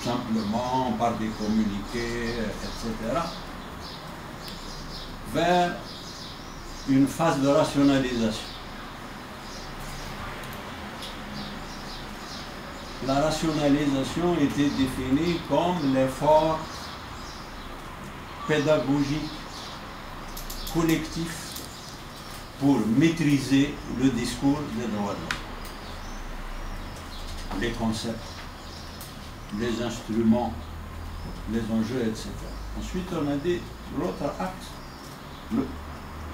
simplement par des communiqués, etc., vers une phase de rationalisation. La rationalisation était définie comme l'effort pédagogique collectif pour maîtriser le discours des droits de l'homme, les concepts, les instruments, les enjeux, etc. Ensuite, on a dit l'autre axe.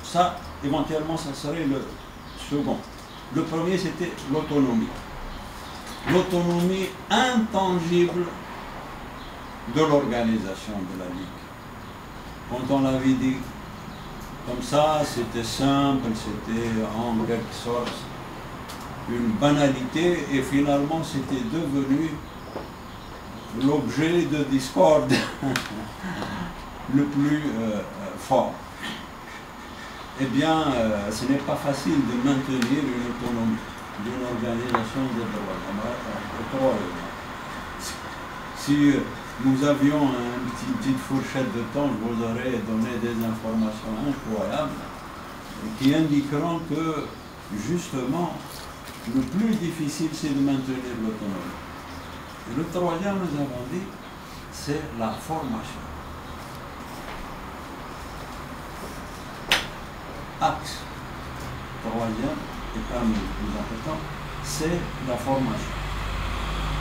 Ça, éventuellement, ça serait le second. Le premier, c'était l'autonomie. L'autonomie intangible de l'organisation de la Ligue. Quand on l'avait dit comme ça, c'était simple, c'était en quelque sorte une banalité, et finalement c'était devenu l'objet de discorde le plus fort. Eh bien, ce n'est pas facile de maintenir une autonomie d'une organisation des droits de l'homme. Si nous avions une petite fourchette de temps, je vous aurais donné des informations incroyables qui indiqueront que, justement, le plus difficile, c'est de maintenir l'autonomie. Et le troisième, nous avons dit, c'est la formation. Axe troisième, et parmi les plus importants, c'est la formation.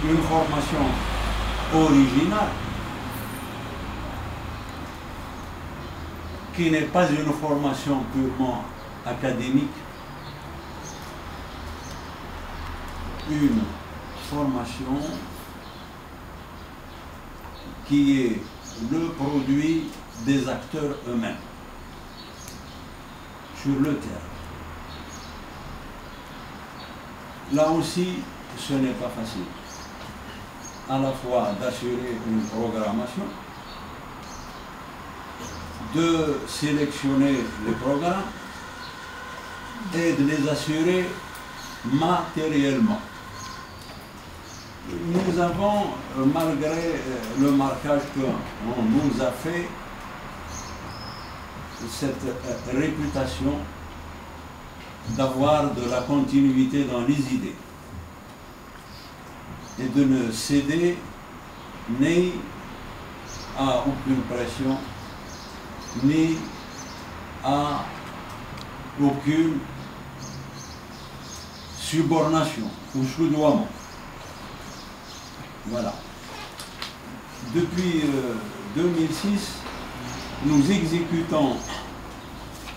Une formation originale, qui n'est pas une formation purement académique, une formation qui est le produit des acteurs eux-mêmes, sur le terrain. Là aussi, ce n'est pas facile. À la fois d'assurer une programmation, de sélectionner les programmes et de les assurer matériellement. Nous avons, malgré le marquage qu'on nous a fait, cette réputation d'avoir de la continuité dans les idées et de ne céder ni à aucune pression, ni à aucune subornation ou soudoiement. Voilà. Depuis 2006, nous exécutons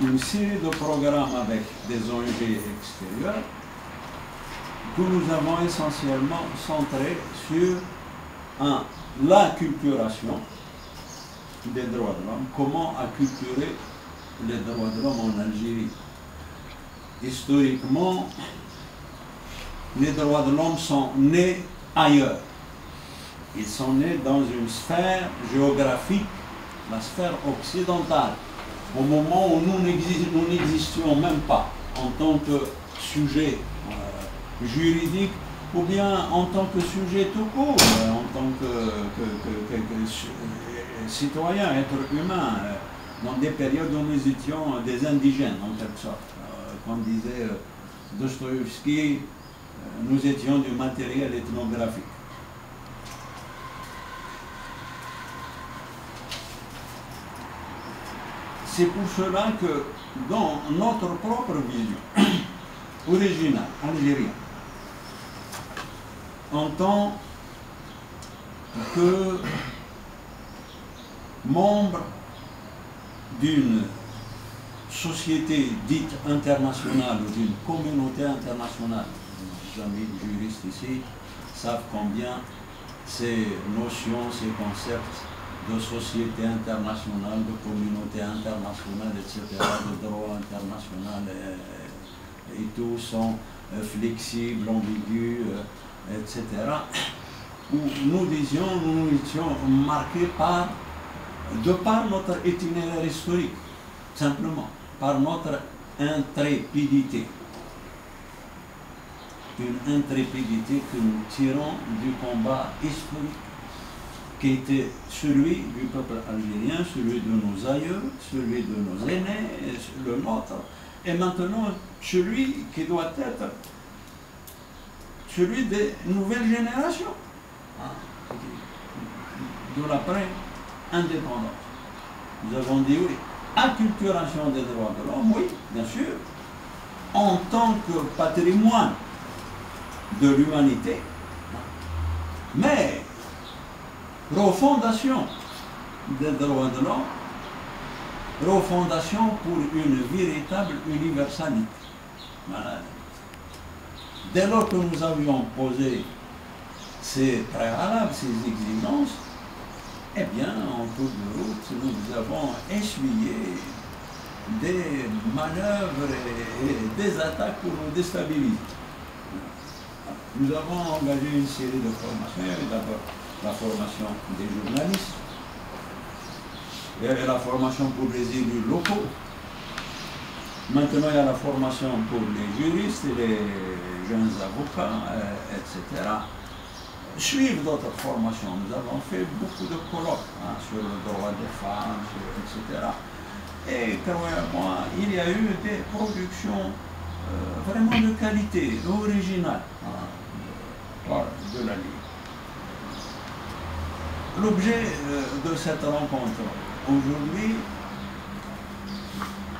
une série de programmes avec des ONG extérieures que nous avons essentiellement centrés sur l'acculturation des droits de l'homme, comment acculturer les droits de l'homme en Algérie. Historiquement, les droits de l'homme sont nés ailleurs. Ils sont nés dans une sphère géographique, la sphère occidentale, au moment où nous n'existions même pas en tant que sujet juridique, ou bien en tant que sujet tout court, en tant que citoyen, être humain, dans des périodes où nous étions des indigènes, en quelque sorte. Comme disait Dostoïevski, nous étions du matériel ethnographique. C'est pour cela que dans notre propre vision originale, algérienne, en tant que membre d'une société dite internationale ou d'une communauté internationale, nos amis juristes ici savent combien ces notions, ces concepts de société internationale, de communauté internationale, etc., de droit international et tout sont flexibles, ambigus, etc., où nous disions, nous étions marqués de par notre itinéraire historique, simplement, par notre intrépidité. Une intrépidité que nous tirons du combat historique qui était celui du peuple algérien, celui de nos aïeux, celui de nos aînés, le nôtre, et maintenant celui qui doit être celui des nouvelles générations, de l'après-indépendance. Nous avons dit oui, acculturation des droits de l'homme, oui, bien sûr, en tant que patrimoine de l'humanité, mais refondation des droits de l'homme, refondation pour une véritable universalité. Voilà. Dès lors que nous avions posé ces préalables, ces exigences, eh bien, en cours de route, nous avons essuyé des manœuvres et des attaques pour nous déstabiliser. Nous avons engagé une série de formations. D'abord, la formation des journalistes, il y a la formation pour les élus locaux. Maintenant, il y a la formation pour les juristes, les jeunes avocats, etc. Suivent d'autres formations. Nous avons fait beaucoup de colloques sur le droit des femmes, etc. Et croyez-moi, il y a eu des productions vraiment de qualité, originales de la Ligue. L'objet de cette rencontre aujourd'hui,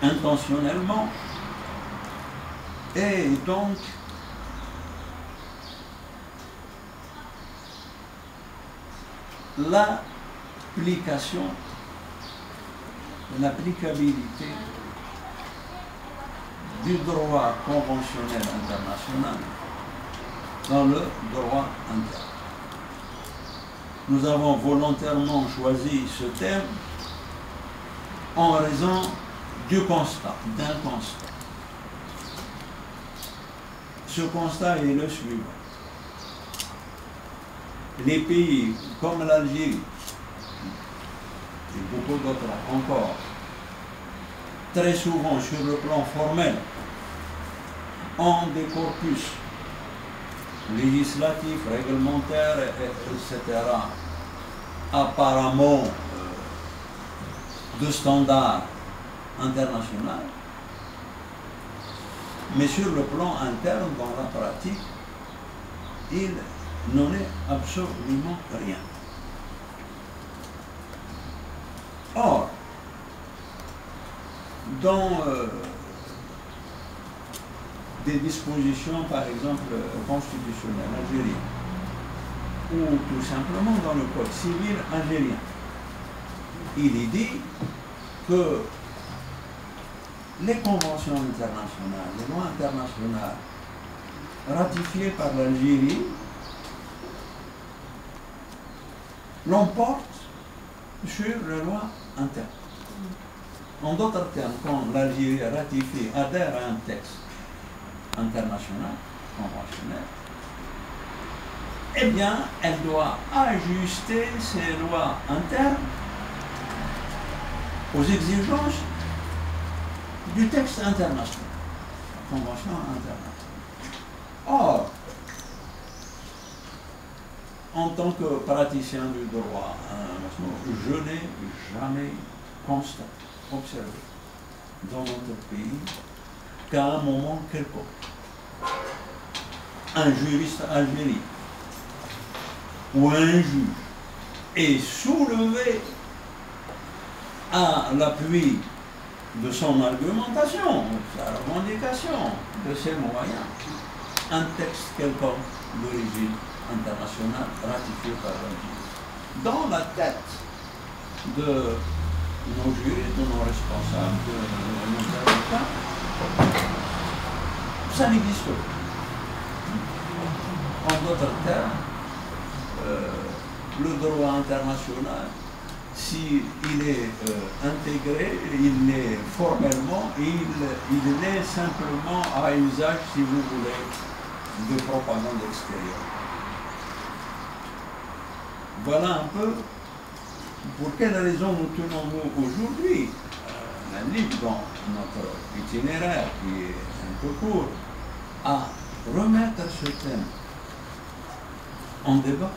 intentionnellement, est donc l'applicabilité du droit conventionnel international dans le droit interne. Nous avons volontairement choisi ce thème en raison d'un constat. Ce constat est le suivant. Les pays comme l'Algérie, et beaucoup d'autres encore, très souvent sur le plan formel, ont des corpus législatifs, réglementaires, etc., apparemment de standards internationaux, mais sur le plan interne, dans la pratique, il n'en est absolument rien. Or, dans des dispositions, par exemple, constitutionnelles algériennes, ou tout simplement dans le code civil algérien, il est dit que les conventions internationales, les lois internationales ratifiées par l'Algérie l'emportent sur les lois internes. En d'autres termes, quand l'Algérie ratifie, adhère à un texte international, conventionnel, eh bien, elle doit ajuster ses lois internes aux exigences du texte international, la convention internationale. Or, en tant que praticien du droit, je n'ai jamais constaté, observé dans notre pays qu'à un moment quelconque, un juriste algérien ou un juge est soulevé à l'appui de son argumentation, de sa revendication, de ses moyens, un texte quelconque d'origine internationale ratifié par l'Algérie. Dans la tête de nos juristes, de nos responsables, de nos avocats, ça n'existe pas. En d'autres termes, le droit international, s'il est intégré, il est formellement, il est simplement à usage, si vous voulez, de propagande extérieure. Voilà un peu pour quelle raison nous tenons-nous aujourd'hui, la Ligue, dans notre itinéraire qui est un peu court, à remettre ce thème en débat.